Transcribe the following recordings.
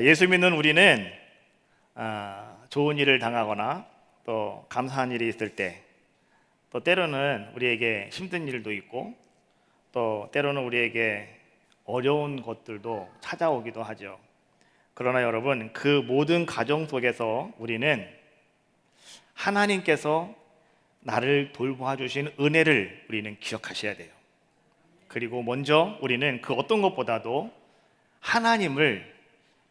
예수 믿는 우리는 좋은 일을 당하거나 또 감사한 일이 있을 때, 또 때로는 우리에게 힘든 일도 있고, 또 때로는 우리에게 어려운 것들도 찾아오기도 하죠. 그러나 여러분, 그 모든 과정 속에서 우리는 하나님께서 나를 돌보아주신 은혜를 우리는 기억하셔야 돼요. 그리고 먼저 우리는 그 어떤 것보다도 하나님을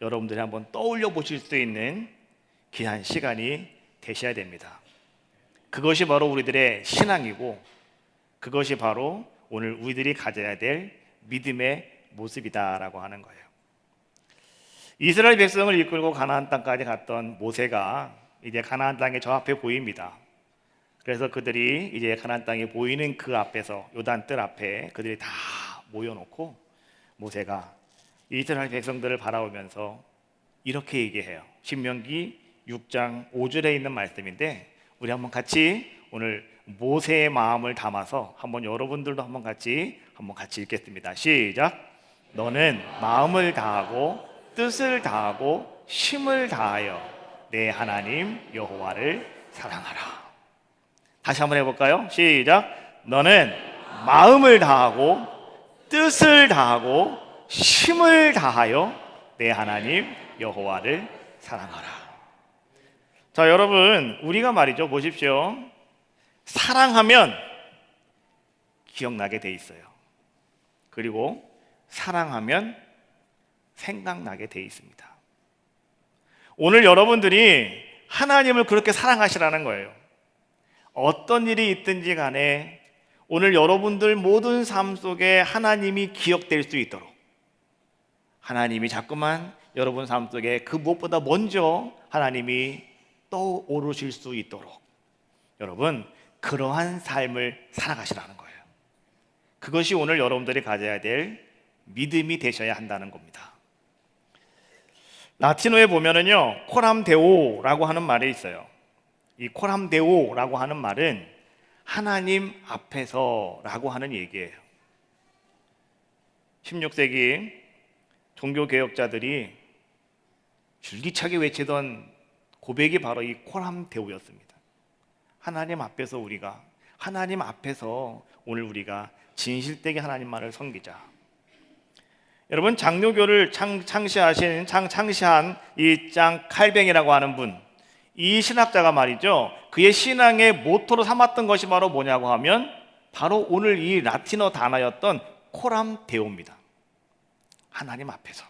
여러분들이 한번 떠올려 보실 수 있는 귀한 시간이 되셔야 됩니다. 그것이 바로 우리들의 신앙이고, 그것이 바로 오늘 우리들이 가져야 될 믿음의 모습이다라고 하는 거예요. 이스라엘 백성을 이끌고 가나안 땅까지 갔던 모세가 이제 가나안 땅이 저 앞에 보입니다. 그래서 그들이 이제 가나안 땅이 보이는 그 앞에서, 요단 뜰 앞에 그들이 다 모여놓고 모세가 이스라엘 백성들을 바라보면서 이렇게 얘기해요. 신명기 6장 5절에 있는 말씀인데, 우리 한번 같이 오늘 모세의 마음을 담아서 한번 여러분들도 한번 같이 읽겠습니다. 시작. 너는 마음을 다하고 뜻을 다하고 힘을 다하여 내 하나님 여호와를 사랑하라. 다시 한번 해볼까요? 시작. 너는 마음을 다하고 뜻을 다하고 힘을 다하여 내 하나님 여호와를 사랑하라. 자, 여러분, 우리가 말이죠, 보십시오. 사랑하면 기억나게 돼 있어요. 그리고 사랑하면 생각나게 돼 있습니다. 오늘 여러분들이 하나님을 그렇게 사랑하시라는 거예요. 어떤 일이 있든지 간에 오늘 여러분들 모든 삶 속에 하나님이 기억될 수 있도록, 하나님이 자꾸만 여러분 삶 속에 그 무엇보다 먼저 하나님이 떠오르실 수 있도록 여러분, 그러한 삶을 살아가시라는 거예요. 그것이 오늘 여러분들이 가져야 될 믿음이 되셔야 한다는 겁니다. 라틴어에 보면은요, 코람데오라고 하는 말이 있어요. 이 코람데오라고 하는 말은 하나님 앞에서라고 하는 얘기예요. 16세기 종교개혁자들이 줄기차게 외치던 고백이 바로 이 코람데오였습니다. 하나님 앞에서 오늘 우리가 진실되게 하나님만을 섬기자. 여러분, 장로교를 창시한 이 장 칼뱅이라고 하는 분, 이 신학자가 말이죠, 그의 신앙의 모토로 삼았던 것이 바로 뭐냐고 하면 바로 오늘 이 라틴어 단어였던 코람데오입니다. 하나님 앞에서.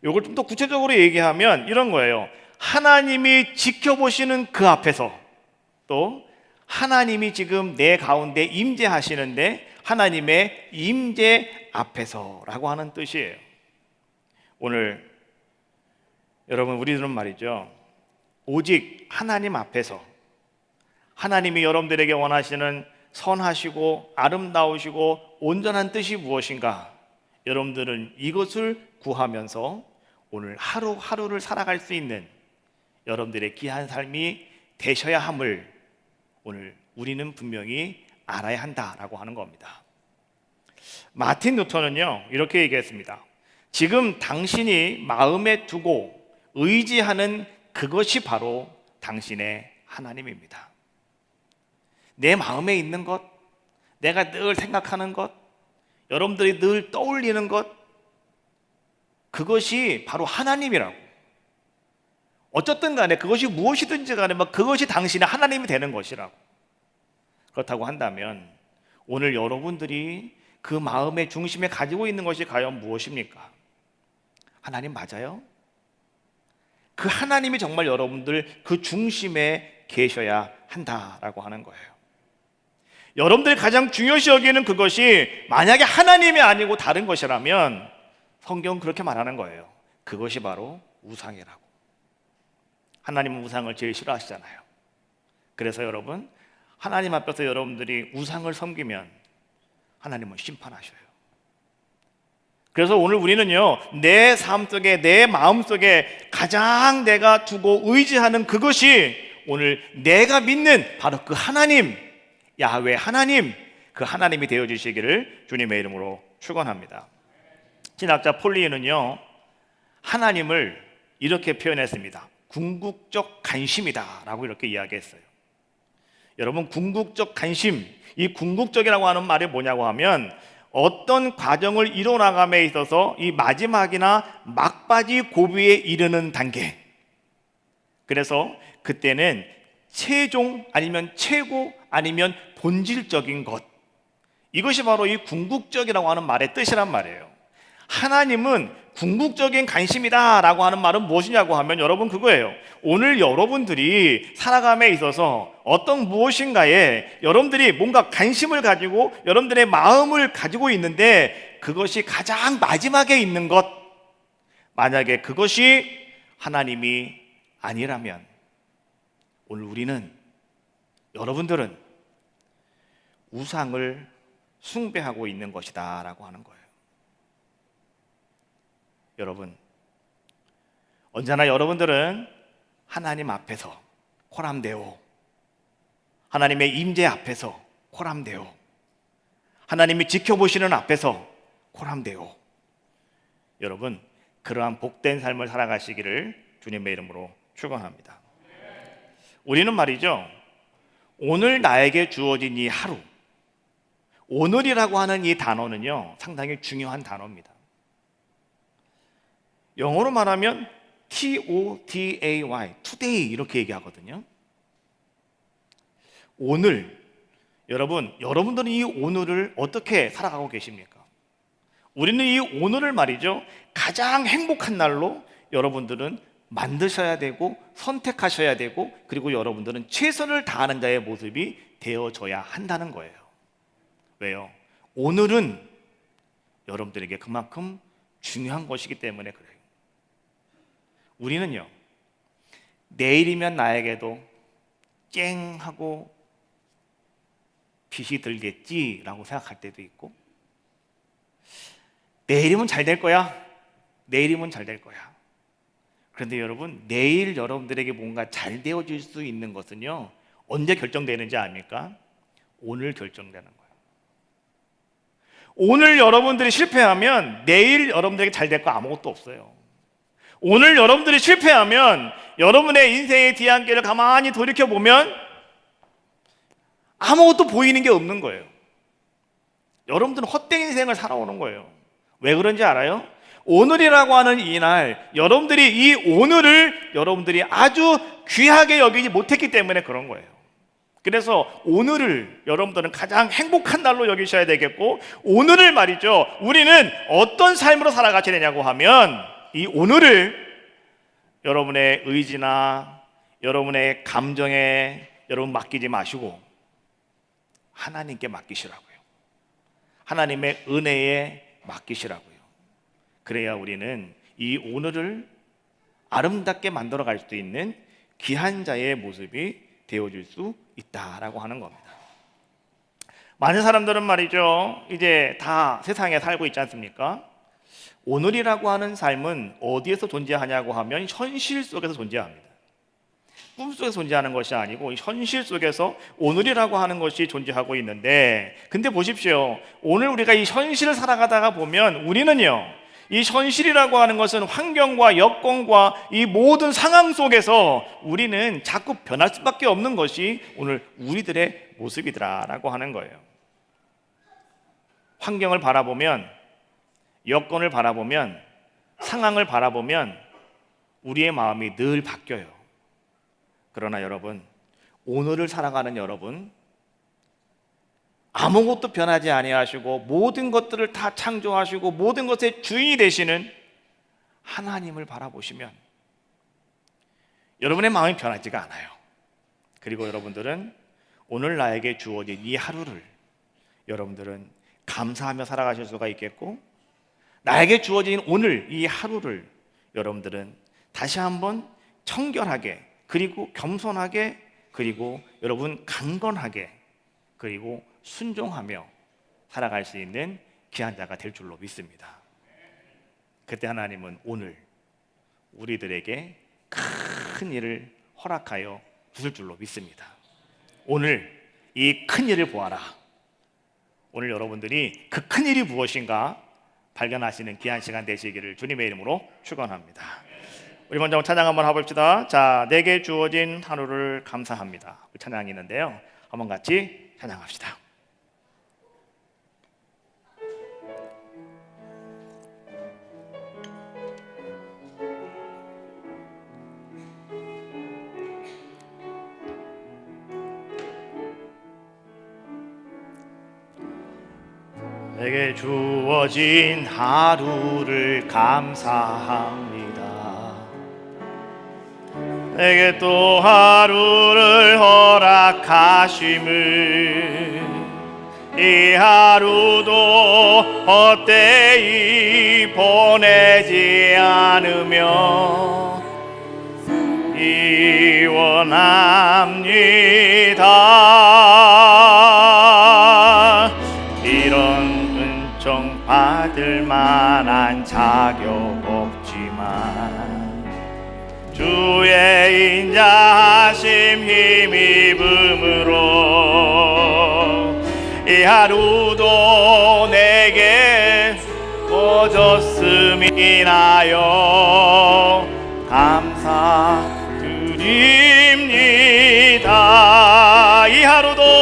이걸 좀 더 구체적으로 얘기하면 이런 거예요. 하나님이 지켜보시는 그 앞에서, 또 하나님이 지금 내 가운데 임재하시는데 하나님의 임재 앞에서라고 하는 뜻이에요. 오늘 여러분, 우리들은 말이죠, 오직 하나님 앞에서 하나님이 여러분들에게 원하시는 선하시고 아름다우시고 온전한 뜻이 무엇인가, 여러분들은 이것을 구하면서 오늘 하루하루를 살아갈 수 있는 여러분들의 귀한 삶이 되셔야 함을 오늘 우리는 분명히 알아야 한다라고 하는 겁니다. 마틴 루터는요, 이렇게 얘기했습니다. 지금 당신이 마음에 두고 의지하는 그것이 바로 당신의 하나님입니다. 내 마음에 있는 것, 내가 늘 생각하는 것, 여러분들이 늘 떠올리는 것, 그것이 바로 하나님이라고. 어쨌든 간에 그것이 무엇이든지 간에 그것이 당신의 하나님이 되는 것이라고. 그렇다고 한다면 오늘 여러분들이 그 마음의 중심에 가지고 있는 것이 과연 무엇입니까? 하나님 맞아요? 그 하나님이 정말 여러분들 그 중심에 계셔야 한다라고 하는 거예요. 여러분들이 가장 중요시 여기는 그것이 만약에 하나님이 아니고 다른 것이라면 성경은 그렇게 말하는 거예요. 그것이 바로 우상이라고. 하나님은 우상을 제일 싫어하시잖아요. 그래서 여러분, 하나님 앞에서 여러분들이 우상을 섬기면 하나님은 심판하셔요. 그래서 오늘 우리는요, 내 삶 속에, 내 마음 속에 가장 내가 두고 의지하는 그것이 오늘 내가 믿는 바로 그 하나님, 야훼 하나님, 그 하나님이 되어주시기를 주님의 이름으로 축원합니다. 신학자 폴리는요, 하나님을 이렇게 표현했습니다. 궁극적 관심이다라고 이렇게 이야기했어요. 여러분, 궁극적 관심, 이 궁극적이라고 하는 말이 뭐냐고 하면 어떤 과정을 이뤄나감에 있어서 이 마지막이나 막바지 고비에 이르는 단계, 그래서 그때는 최종 아니면 최고 아니면 본질적인 것, 이것이 바로 이 궁극적이라고 하는 말의 뜻이란 말이에요. 하나님은 궁극적인 관심이다 라고 하는 말은 무엇이냐고 하면 여러분, 그거예요. 오늘 여러분들이 살아감에 있어서 어떤 무엇인가에 여러분들이 뭔가 관심을 가지고 여러분들의 마음을 가지고 있는데 그것이 가장 마지막에 있는 것, 만약에 그것이 하나님이 아니라면 오늘 우리는, 여러분들은 우상을 숭배하고 있는 것이다 라고 하는 거예요. 여러분, 언제나 여러분들은 하나님 앞에서 코람데오, 하나님의 임재 앞에서 코람데오, 하나님이 지켜보시는 앞에서 코람데오, 여러분 그러한 복된 삶을 살아가시기를 주님의 이름으로 축원합니다. 우리는 말이죠, 오늘 나에게 주어진 이 하루, 오늘이라고 하는 이 단어는요 상당히 중요한 단어입니다. 영어로 말하면 T-O-D-A-Y, today 이렇게 얘기하거든요. 오늘, 여러분들은 이 오늘을 어떻게 살아가고 계십니까? 우리는 이 오늘을 말이죠 가장 행복한 날로 여러분들은 만드셔야 되고 선택하셔야 되고, 그리고 여러분들은 최선을 다하는 자의 모습이 되어져야 한다는 거예요. 왜요? 오늘은 여러분들에게 그만큼 중요한 것이기 때문에 그래요. 우리는요, 내일이면 나에게도 쨍 하고 빛이 들겠지라고 생각할 때도 있고, 내일이면 잘 될 거야, 내일이면 잘 될 거야. 그런데 여러분, 내일 여러분들에게 뭔가 잘 되어질 수 있는 것은요 언제 결정되는지 압니까? 오늘 결정되는 거예요. 오늘 여러분들이 실패하면 내일 여러분들에게 잘 될 거 아무것도 없어요. 오늘 여러분들이 실패하면 여러분의 인생의 뒤안길을 가만히 돌이켜보면 아무것도 보이는 게 없는 거예요. 여러분들은 헛된 인생을 살아오는 거예요. 왜 그런지 알아요? 오늘이라고 하는 이날, 여러분들이 이 오늘을 여러분들이 아주 귀하게 여기지 못했기 때문에 그런 거예요. 그래서 오늘을 여러분들은 가장 행복한 날로 여기셔야 되겠고, 오늘을 말이죠 우리는 어떤 삶으로 살아가셔야 되냐고 하면 이 오늘을 여러분의 의지나 여러분의 감정에 여러분 맡기지 마시고 하나님께 맡기시라고요. 하나님의 은혜에 맡기시라고요. 그래야 우리는 이 오늘을 아름답게 만들어 갈 수 있는 귀한 자의 모습이 되어줄 수 있다라고 하는 겁니다. 많은 사람들은 말이죠 이제 다 세상에 살고 있지 않습니까? 오늘이라고 하는 삶은 어디에서 존재하냐고 하면 현실 속에서 존재합니다. 꿈속에서 존재하는 것이 아니고 현실 속에서 오늘이라고 하는 것이 존재하고 있는데, 근데 보십시오, 오늘 우리가 이 현실을 살아가다가 보면 우리는요 이 현실이라고 하는 것은 환경과 여건과 이 모든 상황 속에서 우리는 자꾸 변할 수밖에 없는 것이 오늘 우리들의 모습이더라라고 하는 거예요. 환경을 바라보면, 여건을 바라보면, 상황을 바라보면 우리의 마음이 늘 바뀌어요. 그러나 여러분, 오늘을 살아가는 여러분, 아무것도 변하지 아니하시고 모든 것들을 다 창조하시고 모든 것의 주인이 되시는 하나님을 바라보시면 여러분의 마음이 변하지가 않아요. 그리고 여러분들은 오늘 나에게 주어진 이 하루를 여러분들은 감사하며 살아가실 수가 있겠고, 나에게 주어진 오늘 이 하루를 여러분들은 다시 한번 청결하게, 그리고 겸손하게, 그리고 여러분 강건하게, 그리고 순종하며 살아갈 수 있는 귀한 자가 될 줄로 믿습니다. 그때 하나님은 오늘 우리들에게 큰 일을 허락하여 주실 줄로 믿습니다. 오늘 이 큰 일을 보아라. 오늘 여러분들이 그 큰 일이 무엇인가 발견하시는 귀한 시간 되시기를 주님의 이름으로 축원합니다. 우리 먼저 찬양 한번 해봅시다. 자, 내게 주어진 하루를 감사합니다. 찬양이 있는데요, 한번 같이 찬양합시다. 내게 주어진 하루를 감사합니다. 내게 또 하루를 허락하심을, 이 하루도 헛되이 보내지 않으며 이원합니다. 이런 은총 받을 만한 자격 없지만 주의 인자하심 힘입음으로 이 하루도 내게 주어졌음이 나여 감사드립니다. 이 하루도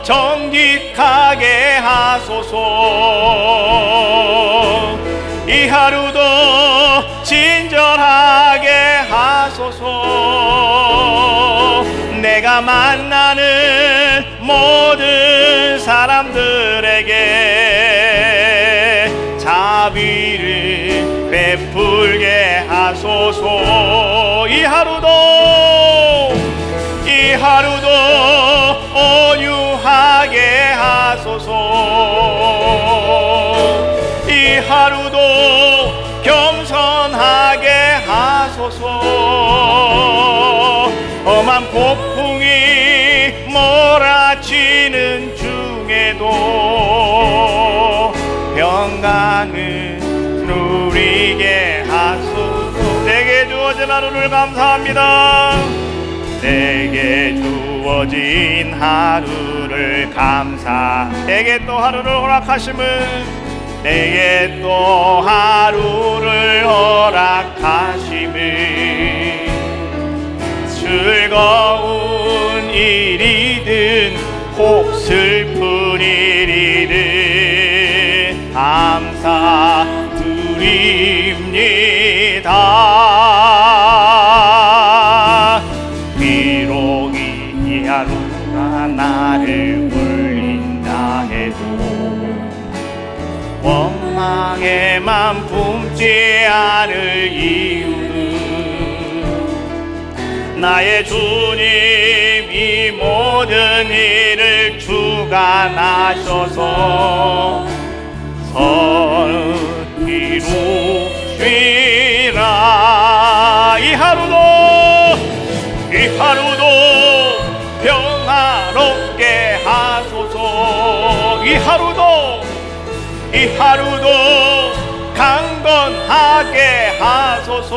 정직하게 하소서. 이 하루도 친절하게 하소서. 내가 만나는 모든 사람들에게 자비를 베풀게 하소서. 이 하루도 온유하게 하소서. 이 하루도 겸손하게 하소서. 험한 폭풍이 몰아치는 중에도 평강을 누리게 하소서. 내게 주어진 하루를 감사합니다. 내게 주어진 하루를 내게 또 하루를 허락하심을, 내게 또 하루를 허락하심을, 즐거운 일이든 혹 슬픈 일이든 감사드립니다. 비록 이 하루가 나를 울린다 해도 원망에만 품지 않을 이유는 나의 주님 이 모든 일을 주관하셔서 이루시라. 이 하루도 평화롭게 하소서. 이 하루도 강건하게 하소서.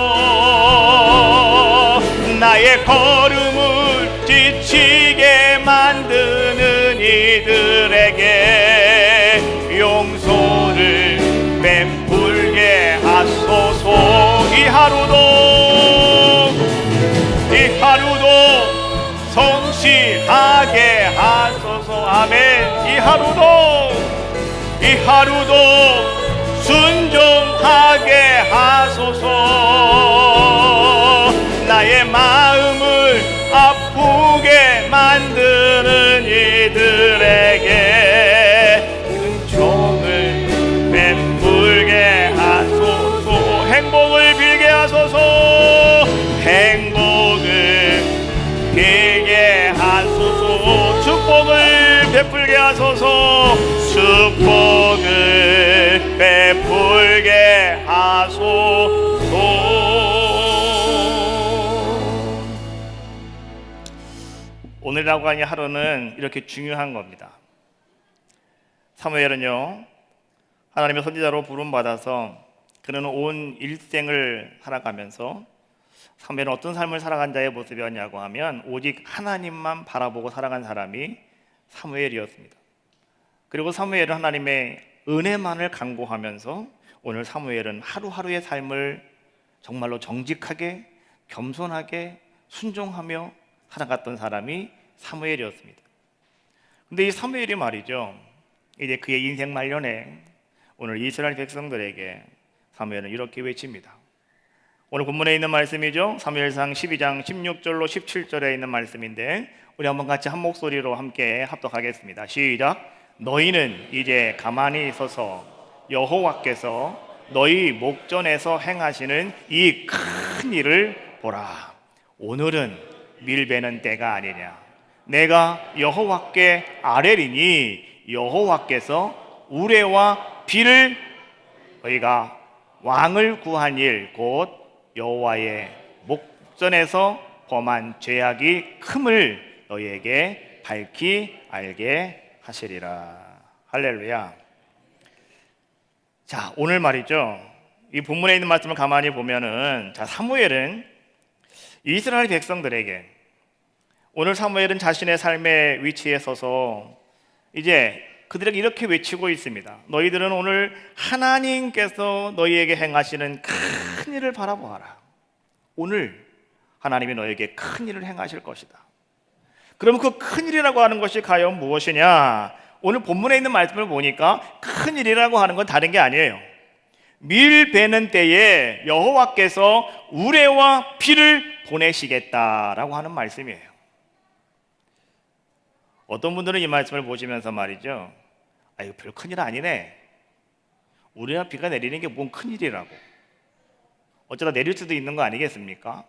나의 걸음을 지치게 만드는 이들에게 용서를 베풀게 하소서. 이 하루도 성실하게 하소서. 아멘. 이 하루도 순종하게 하소서. 나의 마음을 아프게 만드는 이들에게 은총을 베풀게 하소서. 행복을 빌게 하소서. 행복을 빌게 하소서. 축복을 베풀게 하소서. 축복을 베풀게 하소서. 오늘이라고 하는 하루는 이렇게 중요한 겁니다. 사무엘은요, 하나님의 선지자로 부름받아서 그는 온 일생을 살아가면서, 사무엘은 어떤 삶을 살아간 자의 모습이었냐고 하면 오직 하나님만 바라보고 살아간 사람이 사무엘이었습니다. 그리고 사무엘은 하나님의 은혜만을 간구하면서 오늘 사무엘은 하루하루의 삶을 정말로 정직하게, 겸손하게, 순종하며 살아갔던 사람이 사무엘이었습니다. 근데 이 사무엘이 말이죠, 이제 그의 인생 말년에 오늘 이스라엘 백성들에게 사무엘은 이렇게 외칩니다. 오늘 본문에 있는 말씀이죠. 사무엘상 12장 16절로 17절에 있는 말씀인데 우리 한번 같이 한 목소리로 함께 합독하겠습니다. 시작. 너희는 이제 가만히 있어서 여호와께서 너희 목전에서 행하시는 이 큰 일을 보라. 오늘은 밀 베는 때가 아니냐. 내가 여호와께 아뢰리니 여호와께서 우레와 비를 너희가 왕을 구한 일 곧 여호와의 목전에서 범한 죄악이 큼을 너희에게 밝히 알게 하시리라. 할렐루야. 자, 오늘 말이죠, 이 본문에 있는 말씀을 가만히 보면은, 자, 사무엘은 이스라엘 백성들에게, 오늘 사무엘은 자신의 삶의 위치에 서서 이제 그들에게 이렇게 외치고 있습니다. 너희들은 오늘 하나님께서 너희에게 행하시는 큰 일을 바라보아라. 오늘 하나님이 너에게 큰 일을 행하실 것이다. 그러면 그 큰 일이라고 하는 것이 과연 무엇이냐? 오늘 본문에 있는 말씀을 보니까 큰 일이라고 하는 건 다른 게 아니에요. 밀 베는 때에 여호와께서 우레와 비를 보내시겠다라고 하는 말씀이에요. 어떤 분들은 이 말씀을 보시면서 말이죠, 아, 이거 별 큰일 아니네. 우레와 비가 내리는 게 뭔 큰일이라고. 어쩌다 내릴 수도 있는 거 아니겠습니까?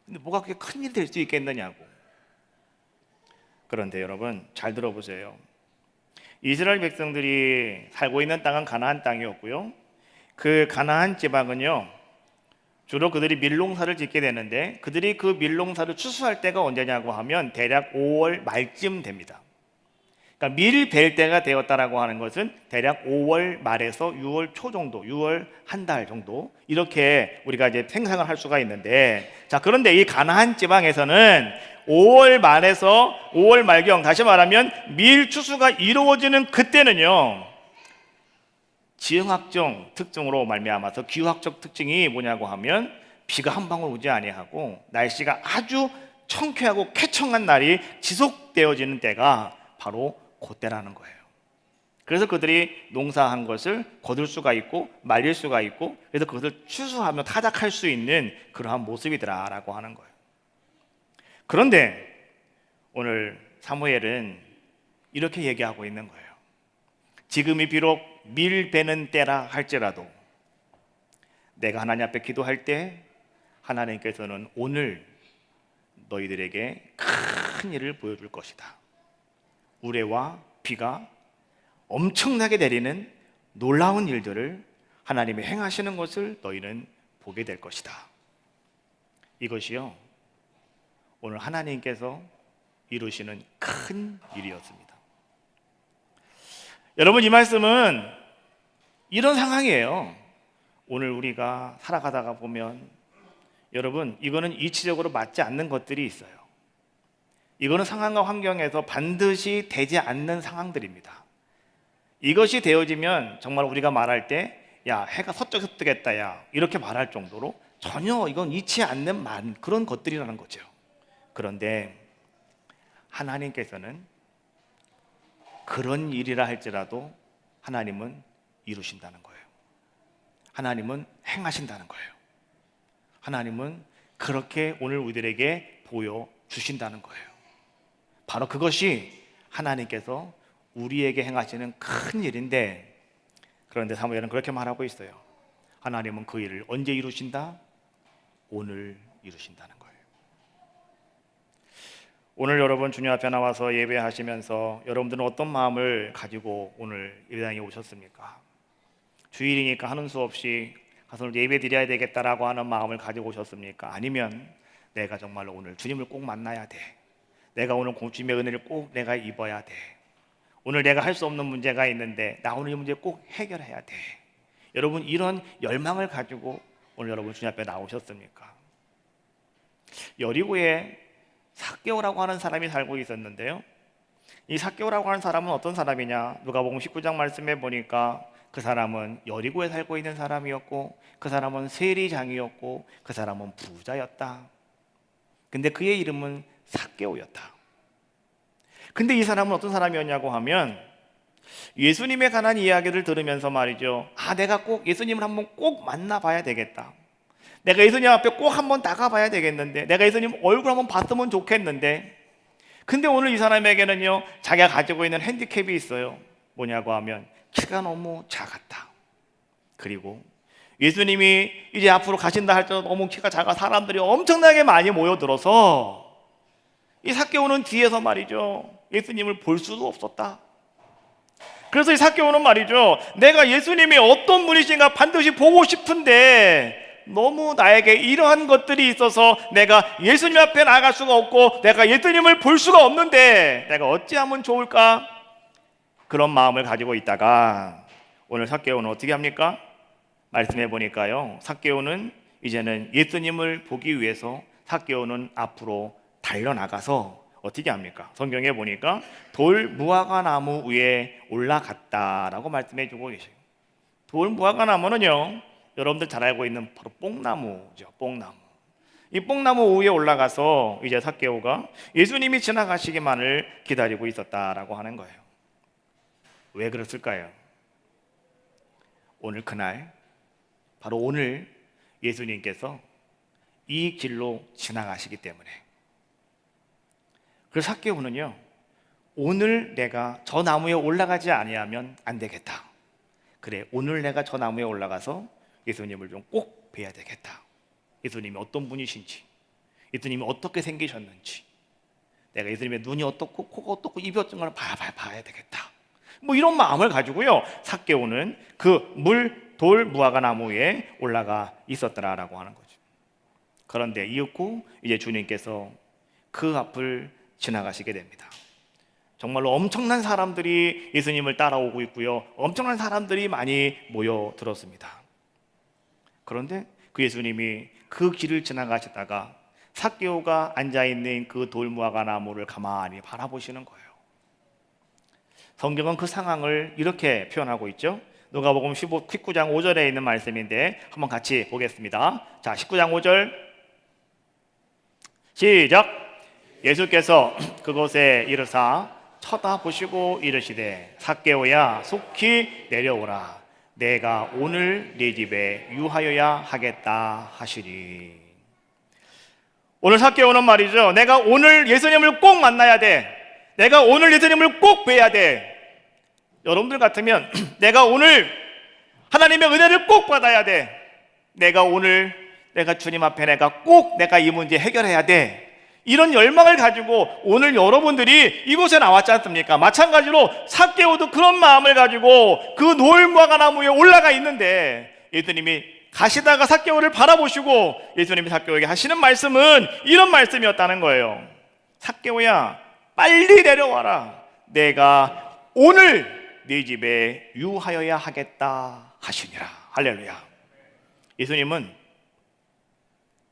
근데 뭐가 그렇게 큰일이 될 수 있겠느냐고. 그런데 여러분 잘 들어보세요. 이스라엘 백성들이 살고 있는 땅은 가나안 땅이었고요, 그 가나안 지방은요 주로 그들이 밀농사를 짓게 되는데, 그들이 그 밀농사를 추수할 때가 언제냐고 하면 대략 5월 말쯤 됩니다. 그러니까 밀 벨 때가 되었다라고 하는 것은 대략 5월 말에서 6월 초 정도, 6월 한 달 정도, 이렇게 우리가 이제 생각을 할 수가 있는데, 자, 그런데 이 가나안 지방에서는 5월 말에서 5월 말경, 다시 말하면 밀 추수가 이루어지는 그때는요, 지형학적 특징으로 말미암아서 기후학적 특징이 뭐냐고 하면 비가 한 방울 오지 아니하고 날씨가 아주 청쾌하고 쾌청한 날이 지속되어지는 때가 바로 그때라는 거예요. 그래서 그들이 농사한 것을 거둘 수가 있고 말릴 수가 있고, 그래서 그것을 추수하며 타작할 수 있는 그러한 모습이더라라고 하는 거예요. 그런데 오늘 사무엘은 이렇게 얘기하고 있는 거예요. 지금이 비록 밀 베는 때라 할지라도 내가 하나님 앞에 기도할 때 하나님께서는 오늘 너희들에게 큰 일을 보여줄 것이다. 우레와 비가 엄청나게 내리는 놀라운 일들을 하나님이 행하시는 것을 너희는 보게 될 것이다. 이것이요, 오늘 하나님께서 이루시는 큰 일이었습니다. 여러분, 이 말씀은 이런 상황이에요. 오늘 우리가 살아가다가 보면, 여러분, 이거는 이치적으로 맞지 않는 것들이 있어요. 이거는 상황과 환경에서 반드시 되지 않는 상황들입니다. 이것이 되어지면 정말 우리가 말할 때 야, 해가 서쪽에서 뜨겠다 야, 이렇게 말할 정도로 전혀 이건 이치 않는 그런 것들이라는 거죠. 그런데 하나님께서는 그런 일이라 할지라도 하나님은 이루신다는 거예요. 하나님은 행하신다는 거예요. 하나님은 그렇게 오늘 우리들에게 보여주신다는 거예요. 바로 그것이 하나님께서 우리에게 행하시는 큰 일인데, 그런데 사무엘은 그렇게 말하고 있어요. 하나님은 그 일을 언제 이루신다? 오늘 이루신다는 거예요. 오늘 여러분 주님 앞에 나와서 예배하시면서 여러분들은 어떤 마음을 가지고 오늘 예배당에 오셨습니까? 주일이니까 하는 수 없이 가서 예배 드려야 되겠다라고 하는 마음을 가지고 오셨습니까? 아니면 내가 정말로 오늘 주님을 꼭 만나야 돼, 내가 오늘 주님의 은혜를 꼭 내가 입어야 돼, 오늘 내가 할 수 없는 문제가 있는데 나 오늘 이 문제 꼭 해결해야 돼, 여러분 이런 열망을 가지고 오늘 여러분 주님 앞에 나오셨습니까? 여리고에 삭개오라고 하는 사람이 살고 있었는데요, 이 삭개오라고 하는 사람은 어떤 사람이냐? 누가복음 19장 말씀해 보니까 그 사람은 여리고에 살고 있는 사람이었고, 그 사람은 세리장이었고, 그 사람은 부자였다. 근데 그의 이름은 삭개오였다. 근데 이 사람은 어떤 사람이었냐고 하면 예수님에 관한 이야기를 들으면서 말이죠. 내가 꼭 예수님을 한번 꼭 만나봐야 되겠다. 내가 예수님 앞에 꼭 한번 나가봐야 되겠는데, 내가 예수님 얼굴 한번 봤으면 좋겠는데, 근데 오늘 이 사람에게는요, 자기가 가지고 있는 핸디캡이 있어요. 뭐냐고 하면 키가 너무 작았다. 그리고 예수님이 이제 앞으로 가신다 할 때 너무 키가 작아 사람들이 엄청나게 많이 모여들어서 이 삭개오는 뒤에서 말이죠, 예수님을 볼 수도 없었다. 그래서 이 삭개오는 말이죠, 내가 예수님이 어떤 분이신가 반드시 보고 싶은데 너무 나에게 이러한 것들이 있어서 내가 예수님 앞에 나갈 수가 없고 내가 예수님을 볼 수가 없는데 내가 어찌하면 좋을까? 그런 마음을 가지고 있다가 오늘 삭개오는 어떻게 합니까? 말씀해 보니까요, 삭개오는 이제는 예수님을 보기 위해서 삭개오는 앞으로 달려나가서 어떻게 합니까? 성경에 보니까 돌 무화과 나무 위에 올라갔다라고 말씀해 주고 계세요. 돌 무화과 나무는요, 여러분들 잘 알고 있는 바로 뽕나무죠. 뽕나무. 이 뽕나무 위에 올라가서 이제 삭개오가 예수님이 지나가시기만을 기다리고 있었다라고 하는 거예요. 왜 그랬을까요? 오늘 그날, 바로 오늘 예수님께서 이 길로 지나가시기 때문에. 그래서 삭개오는요, 오늘 내가 저 나무에 올라가지 아니하면 안 되겠다. 그래, 오늘 내가 저 나무에 올라가서 예수님을 좀 꼭 뵈야 되겠다. 예수님이 어떤 분이신지, 예수님이 어떻게 생기셨는지, 내가 예수님의 눈이 어떻고 코가 어떻고 입이 어떤 걸 봐야 되겠다. 뭐 이런 마음을 가지고요, 삭개오는 그 돌 무화과 나무 위에 올라가 있었더라라고 하는 거죠. 그런데 이윽고 이제 주님께서 그 앞을 지나가시게 됩니다. 정말로 엄청난 사람들이 예수님을 따라오고 있고요, 엄청난 사람들이 많이 모여들었습니다. 그런데 그 예수님이 그 길을 지나가시다가 삭개오가 앉아있는 그 돌무화과 나무를 가만히 바라보시는 거예요. 성경은 그 상황을 이렇게 표현하고 있죠. 누가복음 19장 5절에 있는 말씀인데 한번 같이 보겠습니다. 자, 19장 5절 시작. 예수께서 그곳에 이르사 쳐다보시고 이르시되 삭개오야 속히 내려오라. 내가 오늘 네 집에 유하여야 하겠다 하시니. 오늘 삭개오는 말이죠, 내가 오늘 예수님을 꼭 만나야 돼. 내가 오늘 예수님을 꼭 뵈야 돼. 여러분들 같으면 내가 오늘 하나님의 은혜를 꼭 받아야 돼. 내가 오늘 내가 주님 앞에 내가 이 문제 해결해야 돼. 이런 열망을 가지고 오늘 여러분들이 이곳에 나왔지 않습니까? 마찬가지로 삭개오도 그런 마음을 가지고 그 돌무화과 나무에 올라가 있는데 예수님이 가시다가 삭개오를 바라보시고 예수님이 삭개오에게 하시는 말씀은 이런 말씀이었다는 거예요. 삭개오야, 빨리 내려와라. 내가 오늘 네 집에 유하여야 하겠다 하시니라. 할렐루야. 예수님은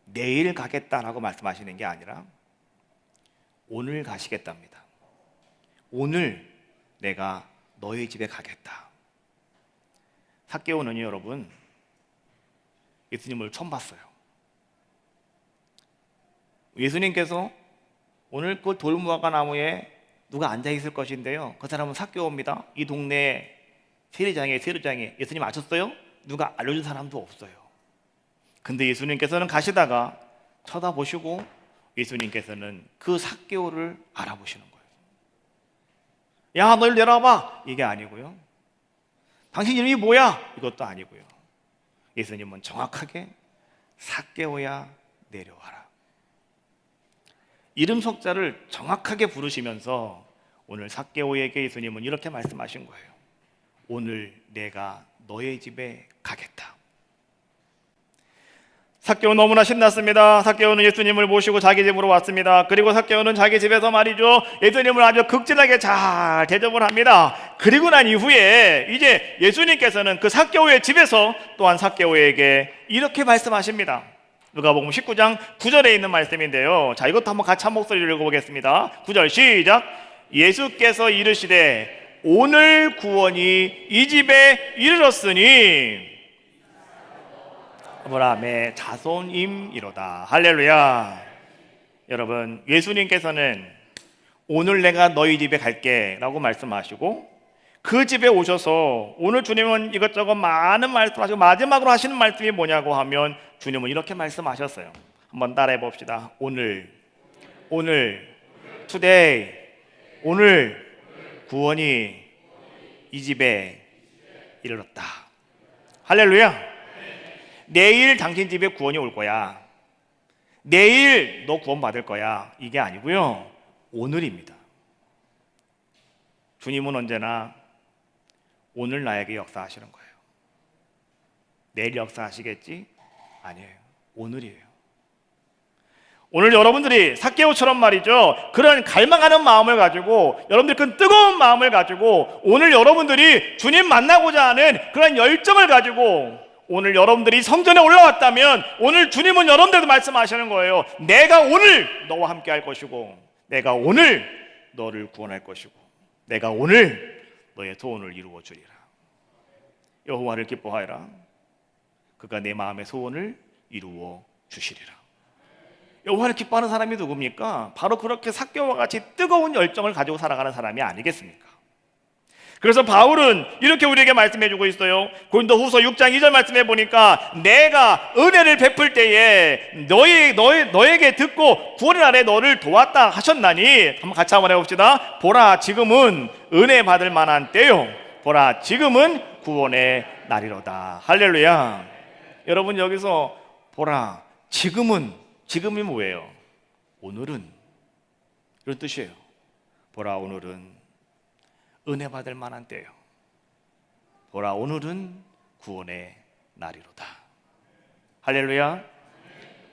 내일 가겠다라고 말씀하시는 게 아니라 오늘 가시겠답니다. 오늘 내가 너희 집에 가겠다. 삭개오는요, 여러분, 예수님을 처음 봤어요. 예수님께서 오늘 그 돌무화과 나무에 누가 앉아 있을 것인데요, 그 사람은 삭개오입니다. 이 동네 세리장에 예수님 아셨어요? 누가 알려준 사람도 없어요. 근데 예수님께서는 가시다가 쳐다보시고 예수님께서는 그 삭개오를 알아보시는 거예요. 야, 널 내려와봐, 이게 아니고요, 당신 이름이 뭐야, 이것도 아니고요, 예수님은 정확하게 삭개오야 내려와라. 이름 석자를 정확하게 부르시면서 오늘 삭개오에게 예수님은 이렇게 말씀하신 거예요. 오늘 내가 너의 집에 가겠다. 삭개오 너무나 신났습니다. 삭개오는 예수님을 모시고 자기 집으로 왔습니다. 그리고 삭개오는 자기 집에서 말이죠, 예수님을 아주 극진하게 잘 대접을 합니다. 그리고 난 이후에 이제 예수님께서는 그 삭개오의 집에서 또한 삭개오에게 이렇게 말씀하십니다. 누가복음 19장 9절에 있는 말씀인데요, 자, 이것도 한번 같이 한 목소리로 읽어보겠습니다. 9절 시작. 예수께서 이르시되 오늘 구원이 이 집에 이르렀으니 아브라함의 자손임이로다. 할렐루야. 여러분, 예수님께서는 오늘 내가 너희 집에 갈게 라고 말씀하시고 그 집에 오셔서 오늘 주님은 이것저것 많은 말씀하시고 마지막으로 하시는 말씀이 뭐냐고 하면 주님은 이렇게 말씀하셨어요. 한번 따라해 봅시다. 오늘 today, 오늘 구원이 이 집에 이르렀다. 할렐루야. 내일 당신 집에 구원이 올 거야. 내일 너 구원 받을 거야. 이게 아니고요, 오늘입니다. 주님은 언제나 오늘 나에게 역사하시는 거예요. 내일 역사하시겠지? 아니에요. 오늘이에요. 오늘 여러분들이 삭개오처럼 말이죠, 그런 갈망하는 마음을 가지고, 여러분들 그 뜨거운 마음을 가지고 오늘 여러분들이 주님 만나고자 하는 그런 열정을 가지고 오늘 여러분들이 성전에 올라왔다면 오늘 주님은 여러분들도 말씀하시는 거예요. 내가 오늘 너와 함께 할 것이고, 내가 오늘 너를 구원할 것이고, 내가 오늘 너의 소원을 이루어 주리라. 여호와를 기뻐하여라. 그가 내 마음의 소원을 이루어 주시리라. 여호와를 기뻐하는 사람이 누굽니까? 바로 그렇게 삭개오와 같이 뜨거운 열정을 가지고 살아가는 사람이 아니겠습니까? 그래서 바울은 이렇게 우리에게 말씀해 주고 있어요. 고린도후서 6장 2절 말씀해 보니까 내가 은혜를 베풀 때에 너에게 듣고 구원의 날에 너를 도왔다 하셨나니, 한번 같이 한번 해봅시다. 보라, 지금은 은혜 받을 만한 때요. 보라, 지금은 구원의 날이로다. 할렐루야. 여러분, 여기서 보라, 지금이 뭐예요? 오늘은, 이런 뜻이에요. 보라, 오늘은 은혜 받을 만한 때요. 보라, 오늘은 구원의 날이로다. 할렐루야.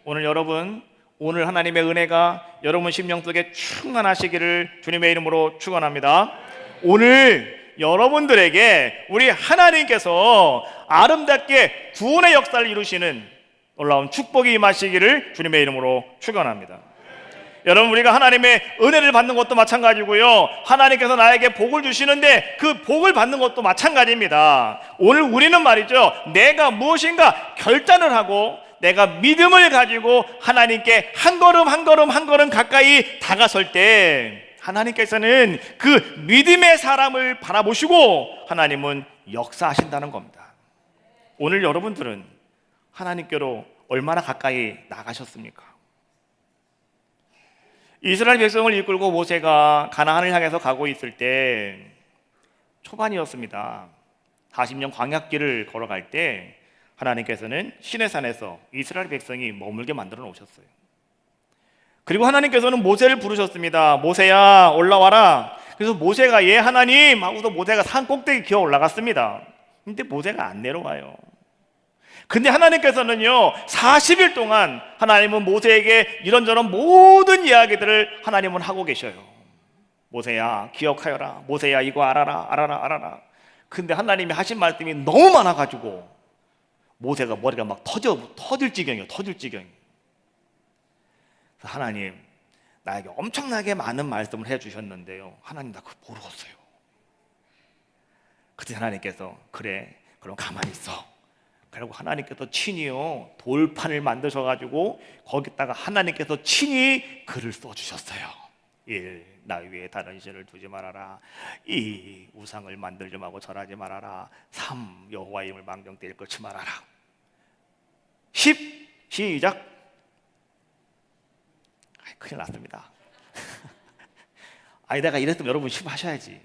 오늘 하나님의 은혜가 여러분 심령 속에 충만하시기를 주님의 이름으로 축원합니다. 오늘 여러분들에게 우리 하나님께서 아름답게 구원의 역사를 이루시는 놀라운 축복이 임하시기를 주님의 이름으로 축원합니다. 여러분, 우리가 하나님의 은혜를 받는 것도 마찬가지고요, 하나님께서 나에게 복을 주시는데 그 복을 받는 것도 마찬가지입니다. 오늘 우리는 말이죠, 내가 무엇인가 결단을 하고 내가 믿음을 가지고 하나님께 한 걸음 가까이 다가설 때 하나님께서는 그 믿음의 사람을 바라보시고 하나님은 역사하신다는 겁니다. 오늘 여러분들은 하나님께로 얼마나 가까이 나가셨습니까? 이스라엘 백성을 이끌고 모세가 가나안을 향해서 가고 있을 때 초반이었습니다. 40년 광야길을 걸어갈 때 하나님께서는 시내산에서 이스라엘 백성이 머물게 만들어 놓으셨어요. 그리고 하나님께서는 모세를 부르셨습니다. 모세야, 올라와라. 그래서 모세가 예 하나님 하고서 모세가 산 꼭대기 기어 올라갔습니다. 근데 모세가 안 내려와요. 근데 하나님께서는요 40일 동안 하나님은 모세에게 이런저런 모든 이야기들을 하나님은 하고 계셔요. 모세야 기억하여라. 모세야 이거 알아라. 근데 하나님이 하신 말씀이 너무 많아가지고 모세가 머리가 막 터질 지경이에요. 하나님, 나에게 엄청나게 많은 말씀을 해주셨는데요, 하나님 나 그거 모르겠어요. 그때 하나님께서 그래, 그럼 가만히 있어. 그리고 하나님께서 친히요 돌판을 만드셔가지고 거기다가 하나님께서 친히 글을 써주셨어요. 1. 나 위에 다른 신을 두지 말아라. 2. 우상을 만들지 말고 절하지 말아라. 3. 여호와의 이름을 망령되이 끊지 말아라. 10. 시작. 큰일 났습니다. 아니 내가 이랬으면 여러분 10 하셔야지.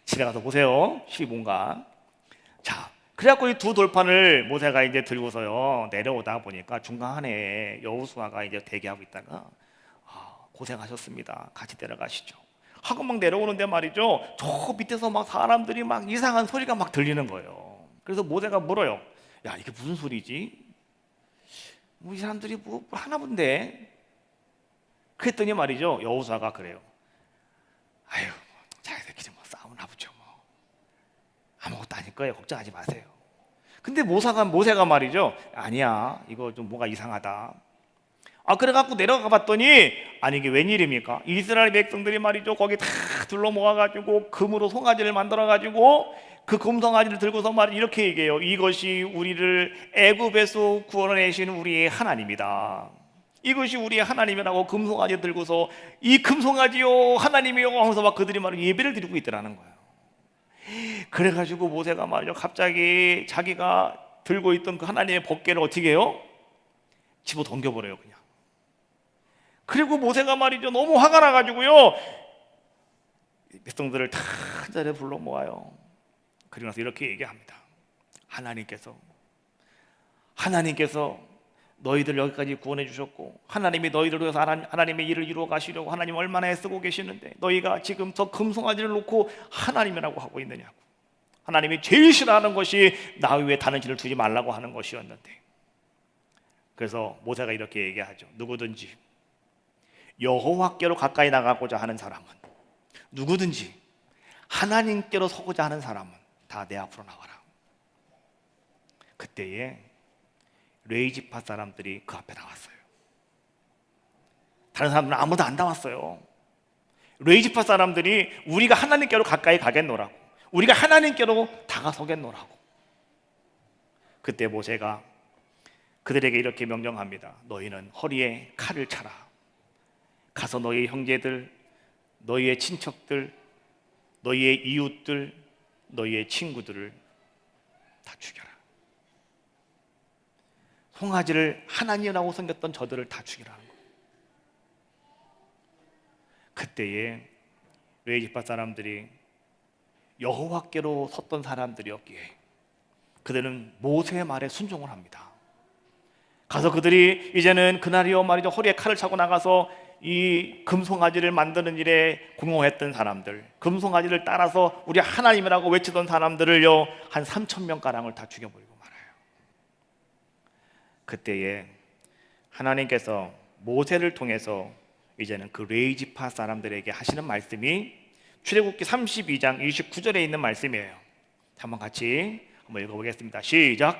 집에 가서 보세요. 10이 뭔가. 자, 그래갖고 이 두 돌판을 모세가 이제 들고서요 내려오다 보니까 중간에 여호수아가 이제 대기하고 있다가 고생하셨습니다. 같이 내려가시죠. 하고 막 내려오는데 말이죠, 저 밑에서 막 사람들이 막 이상한 소리가 막 들리는 거예요. 그래서 모세가 물어요. 야, 이게 무슨 소리지? 뭐 이 사람들이 뭐 하나 본데? 그랬더니 말이죠, 여호수아가 그래요. 아유, 자기들끼리 뭐 싸우나 보죠. 아무것도 아닐 거예요. 걱정하지 마세요. 근데 모세가 말이죠, 아니야, 이거 좀 뭐가 이상하다. 그래갖고 내려가 봤더니 아니 이게 웬일입니까? 이스라엘 백성들이 말이죠 거기 다 둘러 모아가지고 금으로 송아지를 만들어가지고 그 금송아지를 들고서 이렇게 얘기해요. 이것이 우리를 애굽에서 구원해내신 우리의 하나님이다. 이것이 우리의 하나님이라고 금송아지 들고서 이 금송아지요 하나님이요 하면서 막 그들이 예배를 드리고 있더라는 거예요. 그래가지고 모세가 말이죠 갑자기 자기가 들고 있던 그 하나님의 법궤를 어떻게 해요? 집어 던져버려요 그냥. 그리고 모세가 말이죠 너무 화가 나가지고요 백성들을 다 한 자리에 불러 모아요. 그리고 나서 이렇게 얘기합니다. 하나님께서 너희들 여기까지 구원해 주셨고 하나님이 너희를 위해서 하나님의 일을 이루어 가시려고 하나님 얼마나 애쓰고 계시는데 너희가 지금 저 금송아지를 놓고 하나님이라고 하고 있느냐고. 하나님이 제일 싫어하는 것이 나 위에 다른 신을 두지 말라고 하는 것이었는데. 그래서 모세가 이렇게 얘기하죠. 누구든지 여호와께로 가까이 나가고자 하는 사람은, 누구든지 하나님께로 서고자 하는 사람은 다 내 앞으로 나와라. 그때에 레이지파 사람들이 그 앞에 나왔어요. 다른 사람들은 아무도 안 나왔어요. 레이지파 사람들이 우리가 하나님께로 가까이 가겠노라고, 우리가 하나님께로 다가서겠노라고. 그때 모세가 그들에게 이렇게 명령합니다. 너희는 허리에 칼을 차라. 가서 너희의 형제들, 너희의 친척들, 너희의 이웃들, 너희의 친구들을 다 죽여라. 송아지를 하나님이라고 섬겼던 저들을 다 죽이라는 거예요. 그때에 레위지파 사람들이 여호와께로 섰던 사람들이었기에 그들은 모세의 말에 순종을 합니다. 가서 그들이 이제는 그날이요 말이죠 허리에 칼을 차고 나가서 이 금송아지를 만드는 일에 공헌했던 사람들, 금송아지를 따라서 우리 하나님이라고 외치던 사람들을요 한 3,000명가량을 다 죽여버리고 말아요. 그때에 하나님께서 모세를 통해서 이제는 그 레위지파 사람들에게 하시는 말씀이 출애굽기 32장 29절에 있는 말씀이에요. 한번 같이 한번 읽어보겠습니다. 시작.